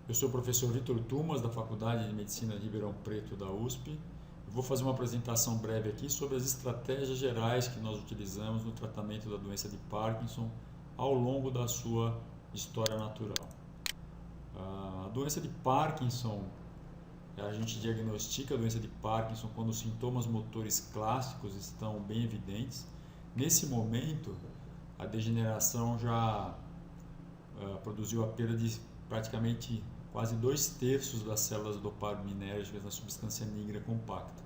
Eu sou o professor Vitor Tumas, da Faculdade de Medicina de Ribeirão Preto, da USP. Vou fazer uma apresentação breve aqui sobre as estratégias gerais que nós utilizamos no tratamento da doença de Parkinson ao longo da sua história natural. A doença de Parkinson, a gente diagnostica a doença de Parkinson quando os sintomas motores clássicos estão bem evidentes. Nesse momento, a degeneração já produziu a perda de praticamente quase 2/3 das células dopaminérgicas na substância negra compacta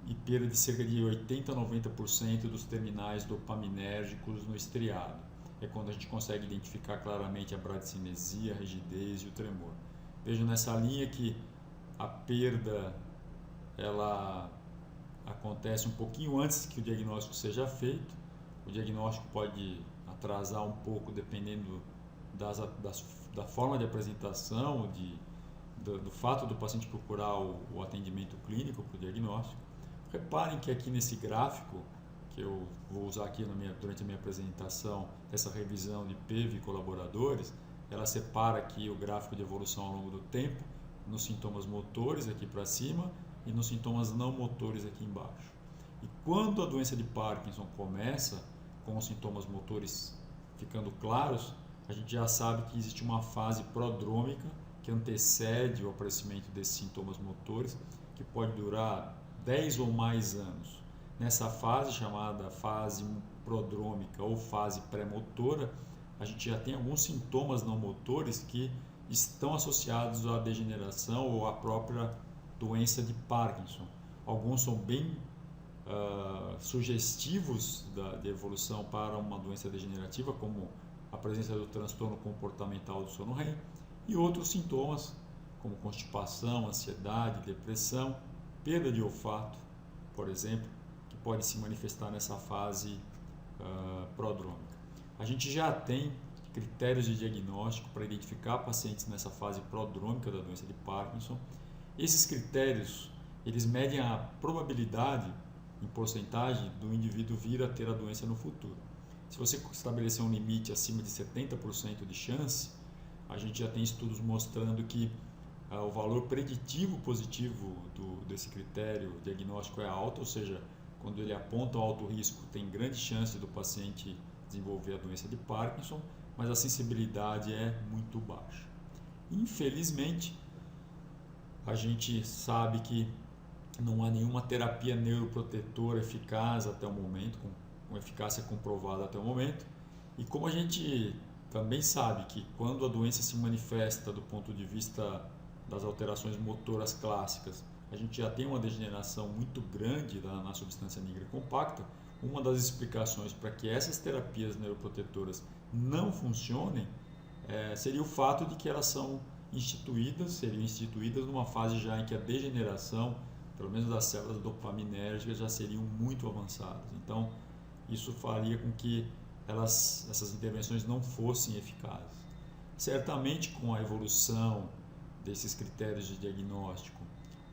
e perda de cerca de 80 a 90% dos terminais dopaminérgicos no estriado. É quando a gente consegue identificar claramente a bradicinesia, a rigidez e o tremor. Vejam nessa linha que a perda ela acontece um pouquinho antes que o diagnóstico seja feito. O diagnóstico pode atrasar um pouco dependendo da forma de apresentação, do fato do paciente procurar o atendimento clínico para o diagnóstico. Reparem que aqui nesse gráfico, que eu vou usar aqui durante a minha apresentação, essa revisão de PEV e colaboradores, ela separa aqui o gráfico de evolução ao longo do tempo, nos sintomas motores aqui para cima e nos sintomas não motores aqui embaixo. E quando a doença de Parkinson começa, com os sintomas motores ficando claros, a gente já sabe que existe uma fase prodrômica que antecede o aparecimento desses sintomas motores, que pode durar 10 ou mais anos. Nessa fase, chamada fase prodrômica ou fase pré-motora, a gente já tem alguns sintomas não motores que estão associados à degeneração ou à própria doença de Parkinson. Alguns são bem sugestivos de evolução para uma doença degenerativa, como a presença do transtorno comportamental do sono REM, e outros sintomas, como constipação, ansiedade, depressão, perda de olfato, por exemplo, que pode se manifestar nessa fase prodrômica. A gente já tem critérios de diagnóstico para identificar pacientes nessa fase prodrômica da doença de Parkinson. Esses critérios, eles medem a probabilidade em porcentagem do indivíduo vir a ter a doença no futuro. Se você estabelecer um limite acima de 70% de chance, a gente já tem estudos mostrando que o valor preditivo positivo desse critério diagnóstico é alto, ou seja, quando ele aponta um alto risco, tem grande chance do paciente desenvolver a doença de Parkinson, mas a sensibilidade é muito baixa. Infelizmente, a gente sabe que não há nenhuma terapia neuroprotetora eficaz até o momento, com eficácia comprovada até o momento. E como a gente também sabe que quando a doença se manifesta do ponto de vista das alterações motoras clássicas, a gente já tem uma degeneração muito grande na substância negra compacta. Uma das explicações para que essas terapias neuroprotetoras não funcionem seria o fato de que elas seriam instituídas numa fase já em que a degeneração, pelo menos das células dopaminérgicas, já seriam muito avançadas. Então, isso faria com que essas intervenções não fossem eficazes. Certamente, com a evolução desses critérios de diagnóstico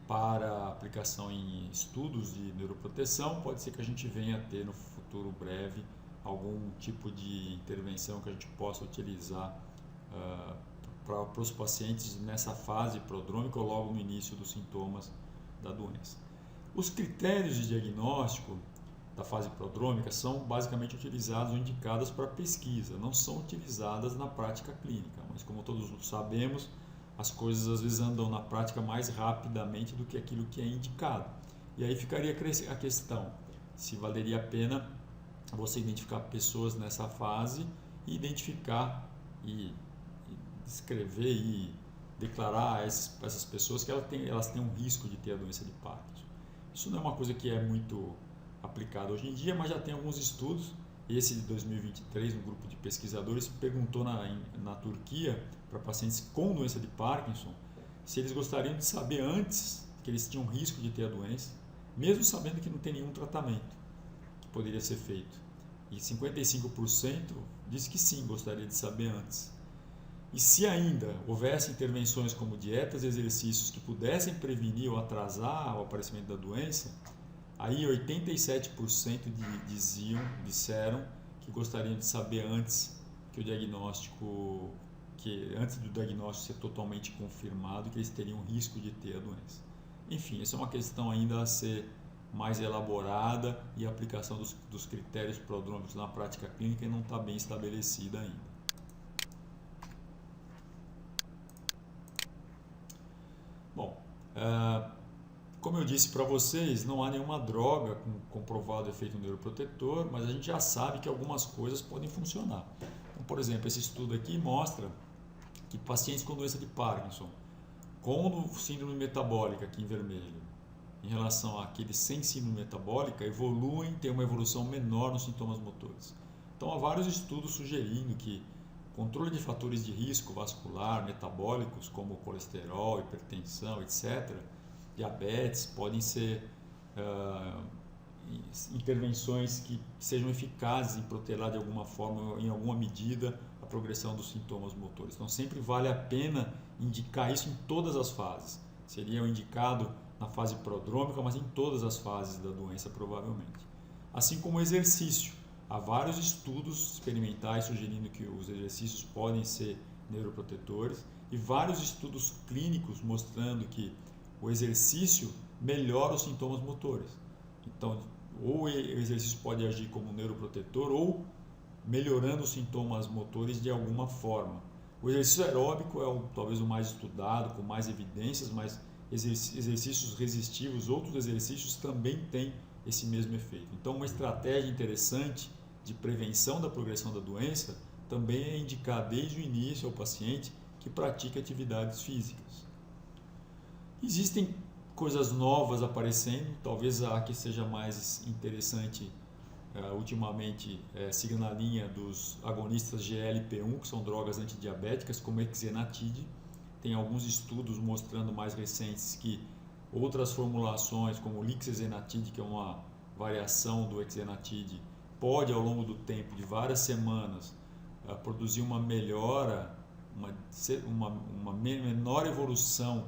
para aplicação em estudos de neuroproteção, pode ser que a gente venha a ter no futuro breve algum tipo de intervenção que a gente possa utilizar para os pacientes nessa fase prodrômica ou logo no início dos sintomas da doença. Os critérios de diagnóstico da fase prodrômica são basicamente utilizados ou indicados para pesquisa, não são utilizadas na prática clínica, mas como todos sabemos, as coisas às vezes andam na prática mais rapidamente do que aquilo que é indicado. E aí ficaria a questão, se valeria a pena você identificar pessoas nessa fase e identificar e descrever e declarar a essas pessoas que elas têm um risco de ter a doença de Parkinson. Isso não é uma coisa que é muito aplicada hoje em dia, mas já tem alguns estudos. Esse de 2023, um grupo de pesquisadores perguntou na Turquia para pacientes com doença de Parkinson se eles gostariam de saber antes que eles tinham risco de ter a doença, mesmo sabendo que não tem nenhum tratamento que poderia ser feito. E 55% disse que sim, gostaria de saber antes. E se ainda houvesse intervenções como dietas e exercícios que pudessem prevenir ou atrasar o aparecimento da doença, aí 87% disseram que gostariam de saber antes que o diagnóstico que antes do diagnóstico ser totalmente confirmado, que eles teriam risco de ter a doença. Enfim, essa é uma questão ainda a ser mais elaborada e a aplicação dos critérios prodrômicos na prática clínica não está bem estabelecida ainda. Bom, como eu disse para vocês, não há nenhuma droga com comprovado efeito neuroprotetor, mas a gente já sabe que algumas coisas podem funcionar. Então, por exemplo, esse estudo aqui mostra que pacientes com doença de Parkinson, com síndrome metabólica, aqui em vermelho, em relação àqueles sem síndrome metabólica, evoluem, têm uma evolução menor nos sintomas motores. Então, há vários estudos sugerindo que controle de fatores de risco vascular, metabólicos, como colesterol, hipertensão, etc., diabetes, podem ser intervenções que sejam eficazes em protelar de alguma forma, em alguma medida, a progressão dos sintomas motores. Então, sempre vale a pena indicar isso em todas as fases. Seria indicado na fase prodrômica, mas em todas as fases da doença, provavelmente. Assim como o exercício. Há vários estudos experimentais sugerindo que os exercícios podem ser neuroprotetores e vários estudos clínicos mostrando que o exercício melhora os sintomas motores. Então, ou o exercício pode agir como neuroprotetor ou melhorando os sintomas motores de alguma forma. O exercício aeróbico é talvez o mais estudado, com mais evidências, mas exercícios resistivos, outros exercícios também têm esse mesmo efeito. Então, uma estratégia interessante de prevenção da progressão da doença também é indicar desde o início ao paciente que pratique atividades físicas. Existem coisas novas aparecendo, talvez a que seja mais interessante ultimamente siga na linha dos agonistas GLP-1, que são drogas antidiabéticas, como Exenatide. Tem alguns estudos mostrando mais recentes que outras formulações, como o Lixezenatide, que é uma variação do Exenatide, pode ao longo do tempo, de várias semanas, produzir uma melhora, uma menor evolução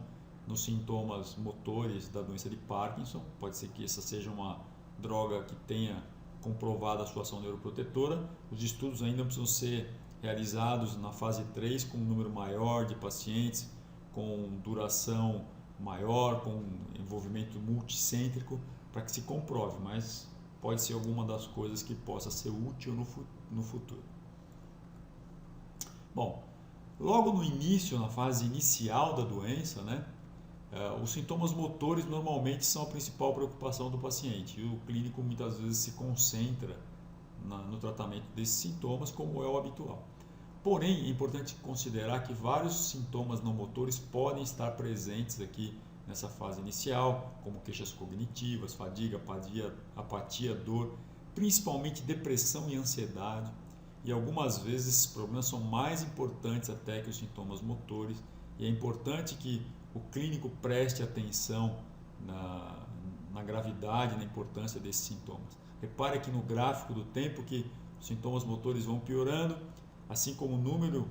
nos sintomas motores da doença de Parkinson. Pode ser que essa seja uma droga que tenha comprovado a sua ação neuroprotetora. Os estudos ainda precisam ser realizados na fase 3 com um número maior de pacientes, com duração maior, com envolvimento multicêntrico, para que se comprove, mas pode ser alguma das coisas que possa ser útil no futuro. Bom, logo no início, na fase inicial da doença, os sintomas motores normalmente são a principal preocupação do paciente e o clínico muitas vezes se concentra no tratamento desses sintomas, como é o habitual. Porém, é importante considerar que vários sintomas não motores podem estar presentes aqui nessa fase inicial, como queixas cognitivas, fadiga, apatia, dor, principalmente depressão e ansiedade. E algumas vezes esses problemas são mais importantes até que os sintomas motores, e é importante que o clínico preste atenção na gravidade, na importância desses sintomas. Repare aqui no gráfico do tempo que os sintomas motores vão piorando, assim como o número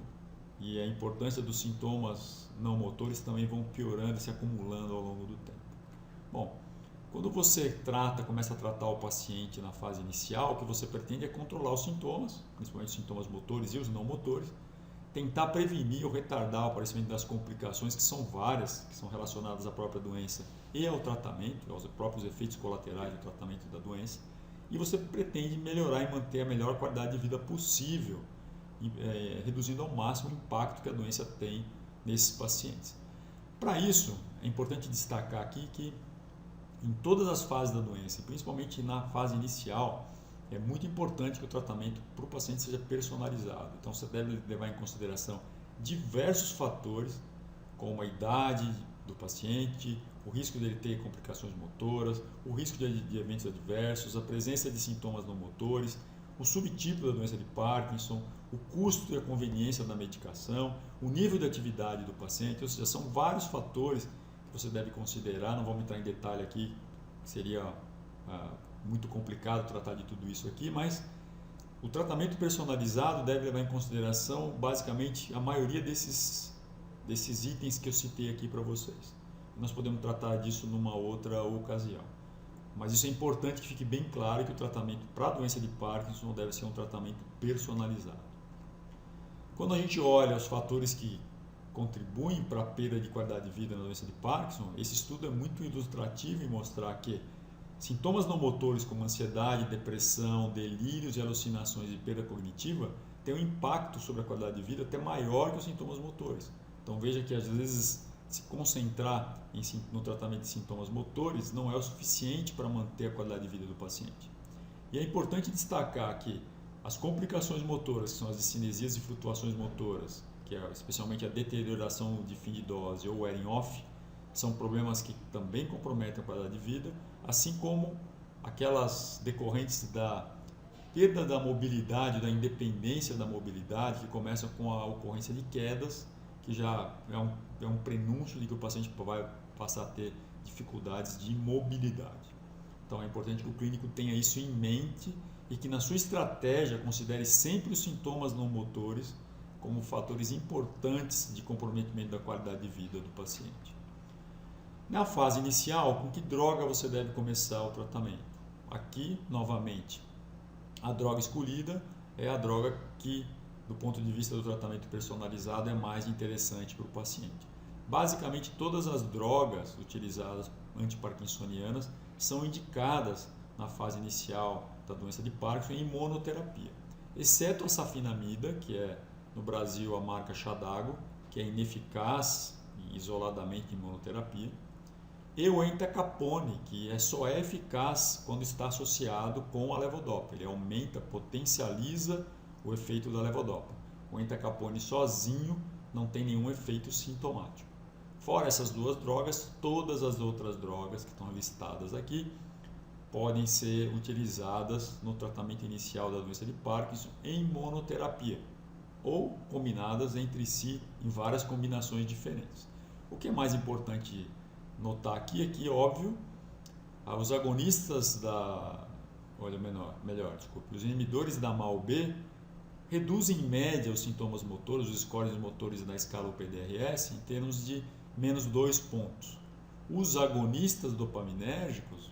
e a importância dos sintomas não motores também vão piorando e se acumulando ao longo do tempo. Bom, quando você começa a tratar o paciente na fase inicial, o que você pretende é controlar os sintomas, principalmente os sintomas motores e os não motores, tentar prevenir ou retardar o aparecimento das complicações, que são várias, que são relacionadas à própria doença e ao tratamento, aos próprios efeitos colaterais do tratamento da doença, e você pretende melhorar e manter a melhor qualidade de vida possível, reduzindo ao máximo o impacto que a doença tem nesses pacientes. Para isso, é importante destacar aqui que em todas as fases da doença, principalmente na fase inicial, é muito importante que o tratamento para o paciente seja personalizado. Então, você deve levar em consideração diversos fatores, como a idade do paciente, o risco dele ter complicações motoras, o risco de eventos adversos, a presença de sintomas não motores, o subtipo da doença de Parkinson, o custo e a conveniência da medicação, o nível de atividade do paciente, ou seja, são vários fatores que você deve considerar. Não vamos entrar em detalhe aqui, seria muito complicado tratar de tudo isso aqui, mas o tratamento personalizado deve levar em consideração basicamente a maioria desses itens que eu citei aqui para vocês. Nós podemos tratar disso numa outra ocasião. Mas isso é importante que fique bem claro que o tratamento para a doença de Parkinson deve ser um tratamento personalizado. Quando a gente olha os fatores que contribuem para a perda de qualidade de vida na doença de Parkinson, esse estudo é muito ilustrativo em mostrar que sintomas não motores como ansiedade, depressão, delírios e alucinações e perda cognitiva têm um impacto sobre a qualidade de vida até maior que os sintomas motores. Então veja que às vezes se concentrar no tratamento de sintomas motores não é o suficiente para manter a qualidade de vida do paciente. E é importante destacar que as complicações motoras, que são as discinesias e flutuações motoras, que é especialmente a deterioração de fim de dose ou wearing off, são problemas que também comprometem a qualidade de vida, assim como aquelas decorrentes da perda da mobilidade, da independência da mobilidade, que começam com a ocorrência de quedas, que já é um prenúncio de que o paciente vai passar a ter dificuldades de mobilidade. Então é importante que o clínico tenha isso em mente e que na sua estratégia considere sempre os sintomas não motores como fatores importantes de comprometimento da qualidade de vida do paciente. Na fase inicial, com que droga você deve começar o tratamento? Aqui, novamente, a droga escolhida é a droga que, do ponto de vista do tratamento personalizado, é mais interessante para o paciente. Basicamente, todas as drogas utilizadas antiparkinsonianas são indicadas na fase inicial da doença de Parkinson em monoterapia, exceto a safenamida, que é no Brasil a marca Xadago, que é ineficaz isoladamente em monoterapia, e o entacapone, que só é eficaz quando está associado com a levodopa. Ele aumenta, potencializa o efeito da levodopa. O entacapone sozinho não tem nenhum efeito sintomático. Fora essas duas drogas, todas as outras drogas que estão listadas aqui podem ser utilizadas no tratamento inicial da doença de Parkinson em monoterapia ou combinadas entre si em várias combinações diferentes. O que é mais importante notar aqui é que, óbvio, os agonistas os inibidores da MAO-B reduzem em média os sintomas motores, os scores motores da escala UPDRS em termos de menos 2 pontos. Os agonistas dopaminérgicos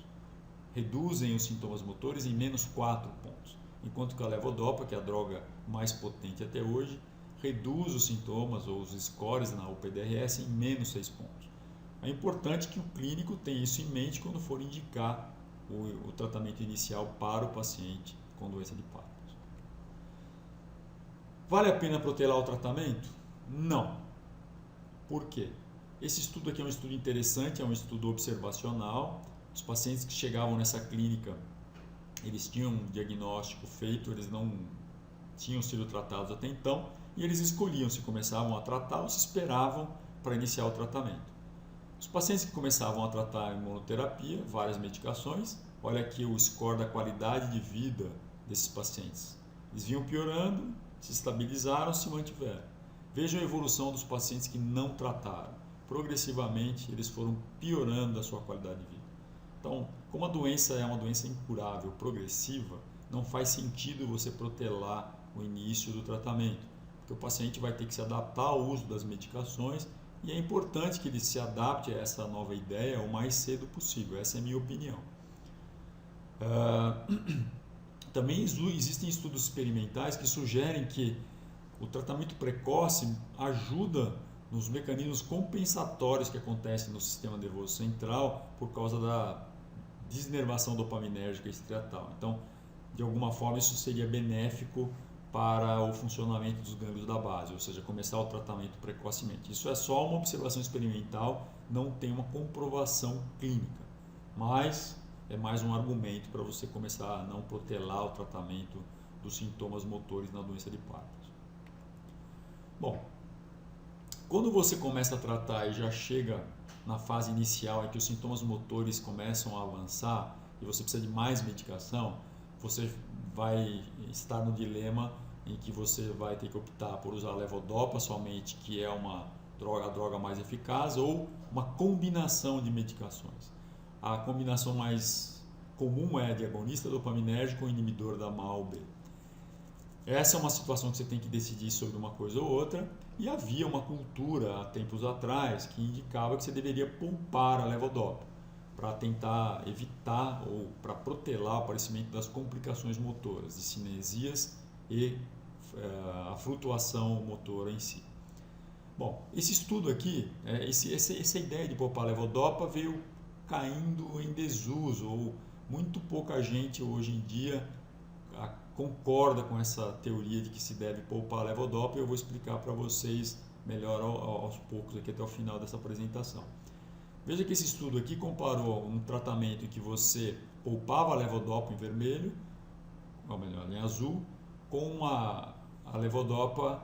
reduzem os sintomas motores em menos 4 pontos, enquanto que a levodopa, que é a droga mais potente até hoje, reduz os sintomas ou os scores na UPDRS em menos 6 pontos. É importante que o clínico tenha isso em mente quando for indicar o tratamento inicial para o paciente com doença de Parkinson. Vale a pena protelar o tratamento? Não. Por quê? Esse estudo aqui é um estudo interessante, é um estudo observacional. Os pacientes que chegavam nessa clínica, eles tinham um diagnóstico feito, eles não tinham sido tratados até então, e eles escolhiam se começavam a tratar ou se esperavam para iniciar o tratamento. Os pacientes que começavam a tratar em monoterapia, várias medicações, olha aqui o score da qualidade de vida desses pacientes. Eles vinham piorando, se estabilizaram, se mantiveram. Vejam a evolução dos pacientes que não trataram. Progressivamente, eles foram piorando a sua qualidade de vida. Então, como a doença é uma doença incurável, progressiva, não faz sentido você protelar o início do tratamento, porque o paciente vai ter que se adaptar ao uso das medicações e é importante que ele se adapte a essa nova ideia o mais cedo possível. Essa é a minha opinião. Também existem estudos experimentais que sugerem que o tratamento precoce ajuda nos mecanismos compensatórios que acontecem no sistema nervoso central por causa da desnervação dopaminérgica estriatal. Então, de alguma forma, isso seria benéfico para o funcionamento dos gânglios da base, ou seja, começar o tratamento precocemente. Isso é só uma observação experimental, não tem uma comprovação clínica, mas é mais um argumento para você começar a não protelar o tratamento dos sintomas motores na doença de Parkinson. Bom, quando você começa a tratar e já chega na fase inicial em que os sintomas motores começam a avançar e você precisa de mais medicação, você vai estar no dilema em que você vai ter que optar por usar a levodopa somente, que é a droga mais eficaz, ou uma combinação de medicações. A combinação mais comum é de agonista dopaminérgico ou inibidor da MAO-B. Essa é uma situação que você tem que decidir sobre uma coisa ou outra, e havia uma cultura há tempos atrás que indicava que você deveria poupar a levodopa para tentar evitar ou para protelar o aparecimento das complicações motoras, discinesias e a flutuação motora em si. Bom, esse estudo aqui, essa ideia de poupar levodopa veio caindo em desuso, ou muito pouca gente hoje em dia concorda com essa teoria de que se deve poupar levodopa, e eu vou explicar para vocês melhor aos poucos aqui até o final dessa apresentação. Veja que esse estudo aqui comparou um tratamento em que você poupava a levodopa em vermelho, ou melhor, em azul, com a levodopa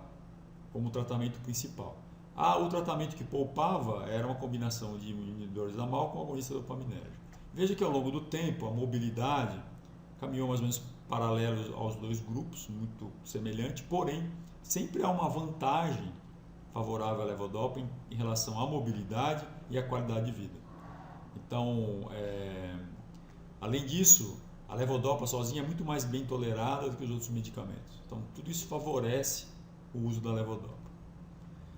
como tratamento principal. O tratamento que poupava era uma combinação de inibidores da MAO com agonista dopaminérgico. Veja que ao longo do tempo a mobilidade caminhou mais ou menos paralelo aos dois grupos, muito semelhante, porém sempre há uma vantagem favorável à levodopa em relação à mobilidade e à qualidade de vida. Então, além disso, a levodopa sozinha é muito mais bem tolerada do que os outros medicamentos. Então, tudo isso favorece o uso da levodopa.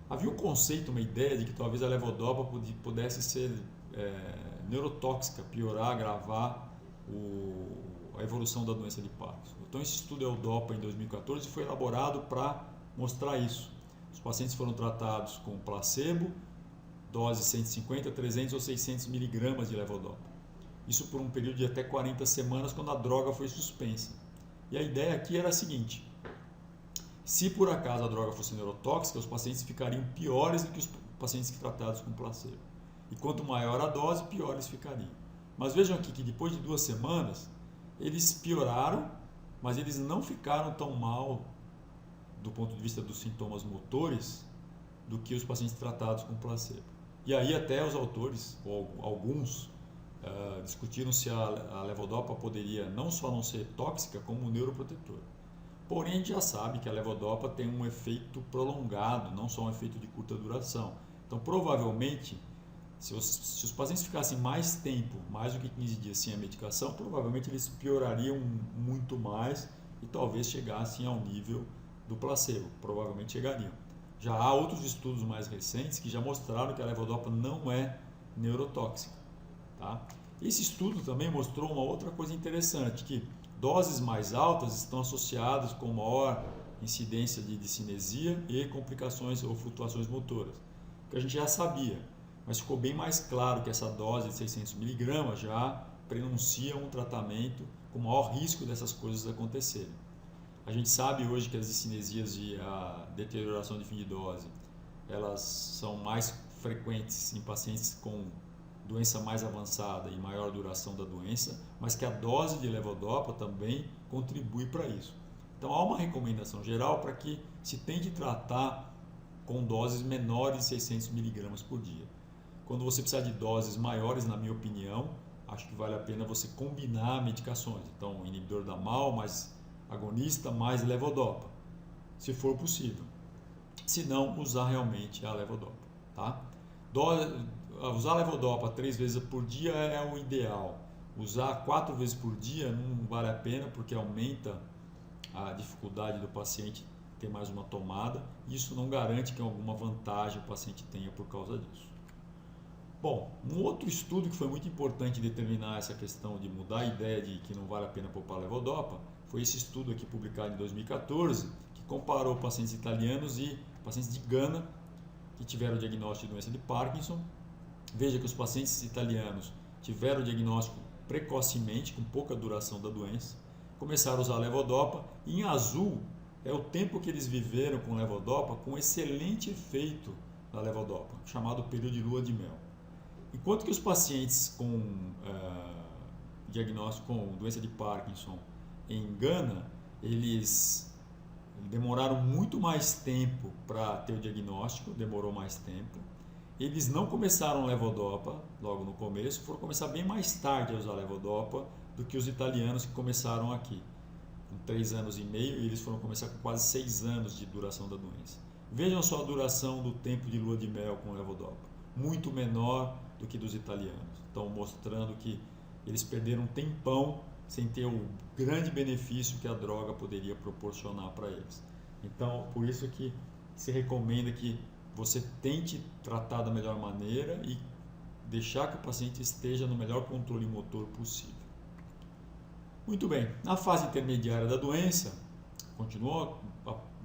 Havia um conceito, uma ideia de que talvez a levodopa pudesse ser neurotóxica, piorar, agravar a evolução da doença de Parkinson. Então, esse estudo EUDOPA em 2014 foi elaborado para mostrar isso. Os pacientes foram tratados com placebo, dose 150, 300 ou 600 miligramas de levodopa. Isso por um período de até 40 semanas, quando a droga foi suspensa. E a ideia aqui era a seguinte: se por acaso a droga fosse neurotóxica, os pacientes ficariam piores do que os pacientes tratados com placebo. E quanto maior a dose, piores ficariam. Mas vejam aqui que depois de 2 semanas, eles pioraram, mas eles não ficaram tão mal do ponto de vista dos sintomas motores do que os pacientes tratados com placebo. E aí até os autores, ou alguns, discutiram se a levodopa poderia não só não ser tóxica, como neuroprotetora. Porém, a gente já sabe que a levodopa tem um efeito prolongado, não só um efeito de curta duração. Então, provavelmente, se os pacientes ficassem mais tempo, mais do que 15 dias sem a medicação, provavelmente eles piorariam muito mais e talvez chegassem ao nível do placebo. Provavelmente chegariam. Já há outros estudos mais recentes que já mostraram que a levodopa não é neurotóxica. Tá? Esse estudo também mostrou uma outra coisa interessante, que doses mais altas estão associadas com maior incidência de discinesia e complicações ou flutuações motoras, que a gente já sabia, mas ficou bem mais claro que essa dose de 600 mg já prenuncia um tratamento com maior risco dessas coisas acontecerem. A gente sabe hoje que as discinesias e a deterioração de fim de dose, elas são mais frequentes em pacientes com doença mais avançada e maior duração da doença, mas que a dose de levodopa também contribui para isso. Então há uma recomendação geral para que se tente tratar com doses menores de 600 mg por dia. Quando você precisar de doses maiores, na minha opinião, acho que vale a pena você combinar medicações. Então, inibidor da MAO mais agonista mais levodopa, se for possível. Se não, usar realmente a levodopa. Tá? Usar a levodopa 3 vezes por dia é o ideal. Usar 4 vezes por dia não vale a pena, porque aumenta a dificuldade do paciente ter mais uma tomada. Isso não garante que alguma vantagem o paciente tenha por causa disso. Bom, um outro estudo que foi muito importante determinar essa questão de mudar a ideia de que não vale a pena poupar levodopa foi esse estudo aqui publicado em 2014, que comparou pacientes italianos e pacientes de Gana que tiveram o diagnóstico de doença de Parkinson. Veja que os pacientes italianos tiveram o diagnóstico precocemente, com pouca duração da doença, começaram a usar levodopa, e em azul é o tempo que eles viveram com levodopa, com excelente efeito da levodopa, chamado período de lua de mel. Enquanto que os pacientes com diagnóstico com doença de Parkinson em Gana, eles demoraram muito mais tempo para ter o diagnóstico, demorou mais tempo. Eles não começaram levodopa logo no começo, foram começar bem mais tarde a usar levodopa do que os italianos que começaram aqui, com 3 anos e meio, e eles foram começar com quase 6 anos de duração da doença. Vejam só a duração do tempo de lua de mel com levodopa, muito menor do que dos italianos. Então, mostrando que eles perderam um tempão sem ter o grande benefício que a droga poderia proporcionar para eles. Então, por isso que se recomenda que você tente tratar da melhor maneira e deixar que o paciente esteja no melhor controle motor possível. Muito bem, na fase intermediária da doença, continua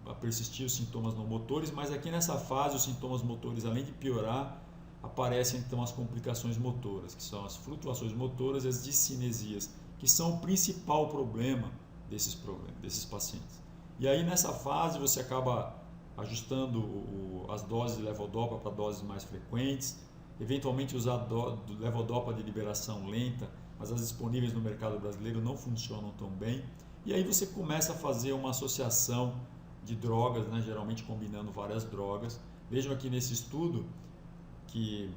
a persistir os sintomas não motores, mas aqui nessa fase os sintomas motores, além de piorar, aparecem então as complicações motoras, que são as flutuações motoras e as discinesias, que são o principal problema desses pacientes. E aí nessa fase você acaba ajustando as doses de levodopa para doses mais frequentes, eventualmente usar levodopa de liberação lenta, mas as disponíveis no mercado brasileiro não funcionam tão bem. E aí você começa a fazer uma associação de drogas, né, geralmente combinando várias drogas. Vejam aqui nesse estudo que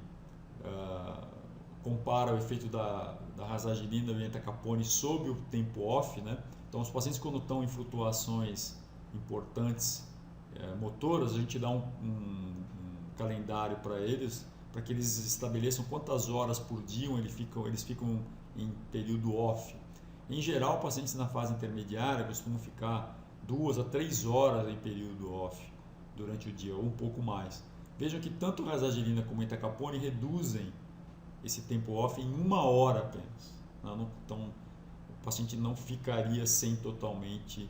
compara o efeito da razagilina e o entacapone sob o tempo off, né? Então, os pacientes quando estão em flutuações importantes motoras, a gente dá um calendário para eles, para que eles estabeleçam quantas horas por dia eles ficam em período off. Em geral, pacientes na fase intermediária costumam ficar 2 a 3 horas em período off durante o dia, ou um pouco mais. Vejam que tanto razagilina como entacapone reduzem esse tempo off em 1 hora apenas. Então, o paciente não ficaria sem totalmente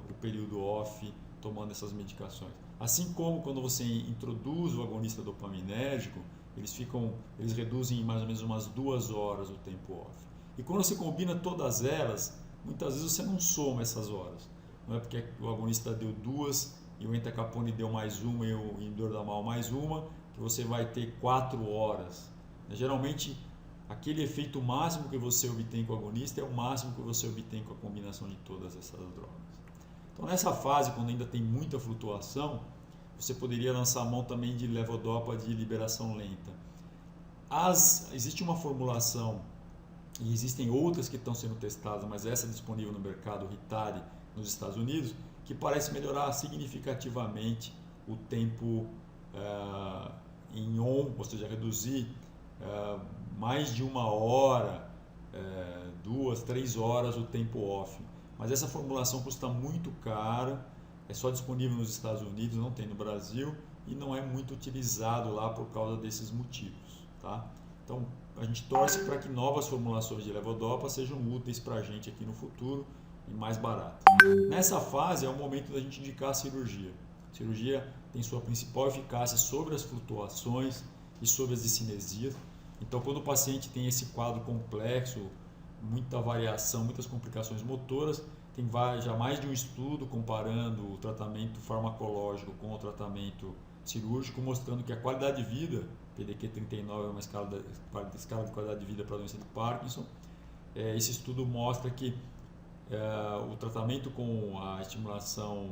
o período off tomando essas medicações. Assim como quando você introduz o agonista dopaminérgico, eles reduzem em mais ou menos umas 2 horas o tempo off. E quando você combina todas elas, muitas vezes você não soma essas horas. Não é porque o agonista deu 2 e o entacapone deu mais 1 e o indordamal mais 1, que você vai ter 4 horas. Geralmente, aquele efeito máximo que você obtém com o agonista é o máximo que você obtém com a combinação de todas essas drogas. Então, nessa fase, quando ainda tem muita flutuação, você poderia lançar a mão também de levodopa de liberação lenta. Existe uma formulação, e existem outras que estão sendo testadas, mas essa é disponível no mercado, Ritari, nos Estados Unidos, que parece melhorar significativamente o tempo em on, ou seja, reduzir mais de 1 hora, 2, 3 horas o tempo off. Mas essa formulação custa muito cara, é só disponível nos Estados Unidos, não tem no Brasil e não é muito utilizado lá por causa desses motivos. Tá? Então a gente torce para que novas formulações de levodopa sejam úteis para a gente aqui no futuro e mais baratas. Nessa fase é o momento da gente indicar a cirurgia. A cirurgia tem sua principal eficácia sobre as flutuações e sobre as discinesias. Então, quando o paciente tem esse quadro complexo, muita variação, muitas complicações motoras, tem já mais de um estudo comparando o tratamento farmacológico com o tratamento cirúrgico, mostrando que a qualidade de vida, PDQ-39 é uma escala de qualidade de vida para a doença de Parkinson, esse estudo mostra que o tratamento com a estimulação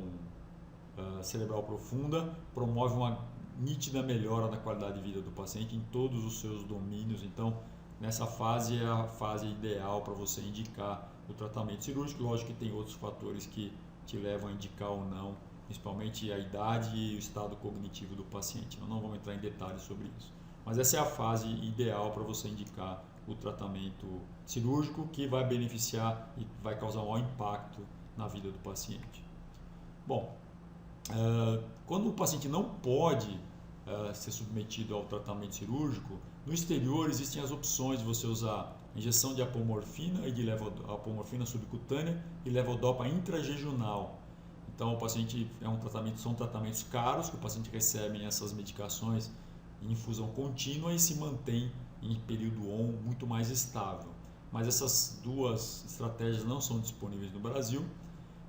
cerebral profunda promove uma nítida melhora na qualidade de vida do paciente em todos os seus domínios. Então, nessa fase é a fase ideal para você indicar o tratamento cirúrgico. Lógico que tem outros fatores que te levam a indicar ou não, principalmente a idade e o estado cognitivo do paciente. Eu não vou entrar em detalhes sobre isso. Mas essa é a fase ideal para você indicar o tratamento cirúrgico, que vai beneficiar e vai causar um maior impacto na vida do paciente. Bom, quando o paciente não pode ser submetido ao tratamento cirúrgico, no exterior existem as opções de você usar injeção de apomorfina e de apomorfina subcutânea e levodopa intrajejunal. Então, o paciente são tratamentos caros que o paciente recebe essas medicações em infusão contínua e se mantém em período ON muito mais estável. Mas essas duas estratégias não são disponíveis no Brasil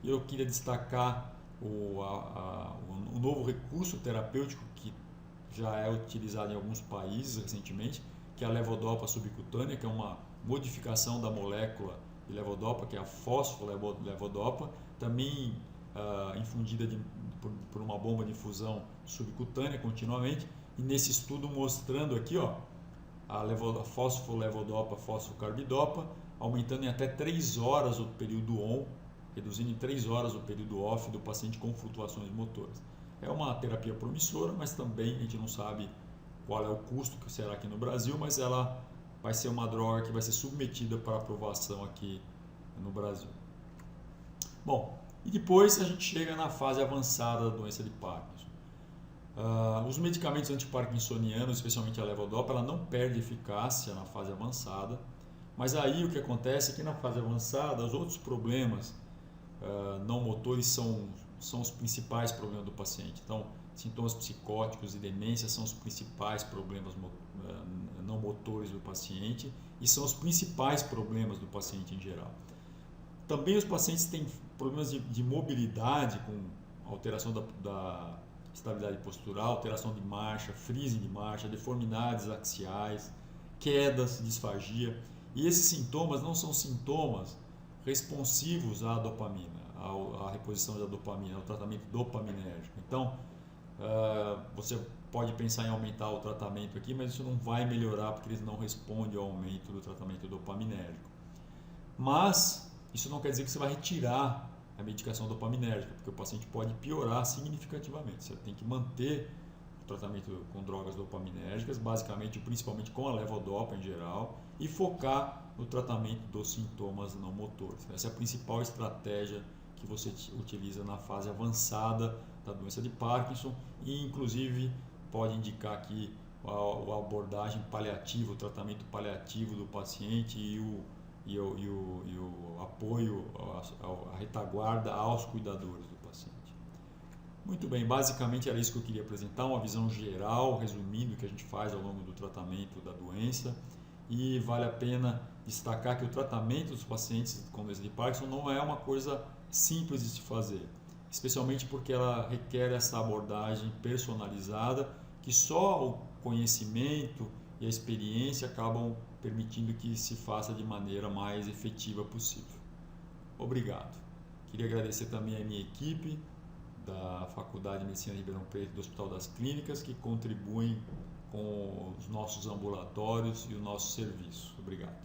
e eu queria destacar o novo recurso terapêutico que já é utilizado em alguns países recentemente, que é a levodopa subcutânea, que é uma modificação da molécula de levodopa, que é a fosfolevodopa, também infundida por uma bomba de infusão subcutânea continuamente, e nesse estudo mostrando aqui a fosfolevodopa, fosfocarbidopa, aumentando em até 3 horas o período ON, reduzindo em 3 horas o período OFF do paciente com flutuações motoras. É uma terapia promissora, mas também a gente não sabe qual é o custo que será aqui no Brasil, mas ela vai ser uma droga que vai ser submetida para aprovação aqui no Brasil. Bom, e depois a gente chega na fase avançada da doença de Parkinson. Os medicamentos antiparkinsonianos, especialmente a levodopa, ela não perde eficácia na fase avançada, mas aí o que acontece é que na fase avançada os outros problemas não motores são são os principais problemas do paciente. Então, sintomas psicóticos e demência são os principais problemas não motores do paciente e são os principais problemas do paciente em geral. Também os pacientes têm problemas de mobilidade, com alteração da estabilidade postural, alteração de marcha, freezing de marcha, deformidades axiais, quedas, disfagia. E esses sintomas não são sintomas responsivos à dopamina, à reposição da dopamina, ao tratamento dopaminérgico. Então, você pode pensar em aumentar o tratamento aqui, mas isso não vai melhorar porque eles não respondem ao aumento do tratamento dopaminérgico. Mas isso não quer dizer que você vai retirar a medicação dopaminérgica, porque o paciente pode piorar significativamente. Você tem que manter o tratamento com drogas dopaminérgicas, basicamente, principalmente com a levodopa em geral, e focar no tratamento dos sintomas não motores. Essa é a principal estratégia que você utiliza na fase avançada da doença de Parkinson e, inclusive, pode indicar aqui a abordagem paliativa, o tratamento paliativo do paciente e o apoio, a retaguarda aos cuidadores do paciente. Muito bem, basicamente era isso que eu queria apresentar, uma visão geral, resumindo o que a gente faz ao longo do tratamento da doença. E vale a pena destacar que o tratamento dos pacientes com doença de Parkinson não é uma coisa simples de se fazer, especialmente porque ela requer essa abordagem personalizada que só o conhecimento e a experiência acabam permitindo que se faça de maneira mais efetiva possível. Obrigado. Queria agradecer também a minha equipe da Faculdade de Medicina de Ribeirão Preto do Hospital das Clínicas, que contribuem com os nossos ambulatórios e o nosso serviço. Obrigado.